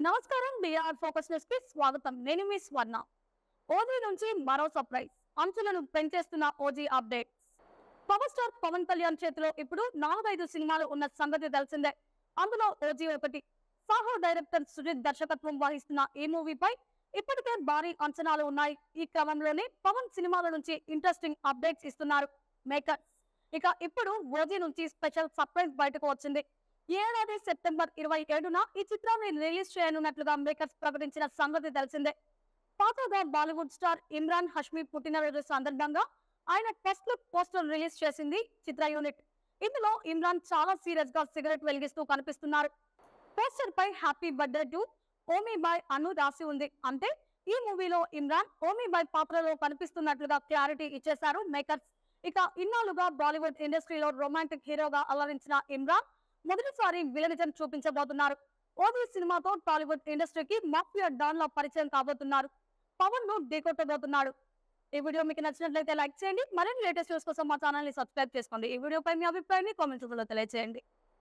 నమస్కారం. BR focus news కి స్వాగతం. నేను మీ స్వర్ణ. ఓజీ నుంచి మరో సర్ప్రైజ్. అంచులను పెంచేస్తున్న OG updates. Power star Pawan Kalyan చేతిలో ఇప్పుడు 4-5 సినిమాలు ఉన్న సంగతి తెలిసిందే. అందులో ఓజీ ఒకటి. సాహో డైరెక్టర్ సుజిత్ దర్శకత్వం వహిస్తున్న ఈ మూవీపై ఇప్పటికే భారీ అంచనాలు ఉన్నాయి. ఈ క్రమంలోనే పవన్ సినిమాల నుంచి ఇంట్రెస్టింగ్ అప్డేట్స్ ఇస్తున్నారు మేకర్స్. ఇక ఇప్పుడు ఓజీ నుంచి స్పెషల్ సర్ప్రైజ్ బయటకు వచ్చింది. ఈ ఏడాది సెప్టెంబర్ 27న ఈ చిత్రాన్ని రిలీజ్ చేయనున్నట్లుగా మేకర్స్ ప్రకటించిన సంగతి తెలిసిందే. తాజాగా బాలీవుడ్ స్టార్ ఇమ్రాన్ హష్మీ పుట్టినరోజు సందర్భంగా ఆయన టెస్ట్ లుక్ పోస్టర్ రిలీజ్ చేసింది చిత్ర యూనిట్. ఇందులో ఇమ్రాన్ చాలా సీరియస్ గా సిగరెట్ వెలిగిస్తూ కనిపిస్తున్నారు. పోస్టర్ పై హ్యాపీ బర్త్డే టు ఓమీ బాయ్ అను రాసి ఉంది. అంటే ఈ మూవీలో ఇమ్రాన్ ఓమీ బాయ్ పాత్రలో కనిపిస్తున్నట్లుగా క్లారిటీ ఇచ్చేశారు మేకర్స్. ఇక ఇన్నాళ్లుగా బాలీవుడ్ ఇండస్ట్రీలో రొమాంటిక్ హీరోగా అలరించిన ఇమ్రాన్ మొదటిసారి విలనిజం చూపించబోతున్నారు. ఓజీ సినిమాతో టాలీవుడ్ ఇండస్ట్రీకి మాఫియా డాన్ లా పరిచయం కాబోతున్నారు. పవన్ ను ఢీకొట్టబోతున్నాడు. ఈ వీడియో మీకు నచ్చినట్లయితే లైక్ చేయండి. మరిన్ని లేటెస్ట్ న్యూస్ కోసం మా ఛానల్ ని సబ్స్క్రైబ్ చేసుకోండి. ఈ వీడియోపై మీ అభిప్రాయాన్ని కామెంట్స్ లో తెలియజేయండి.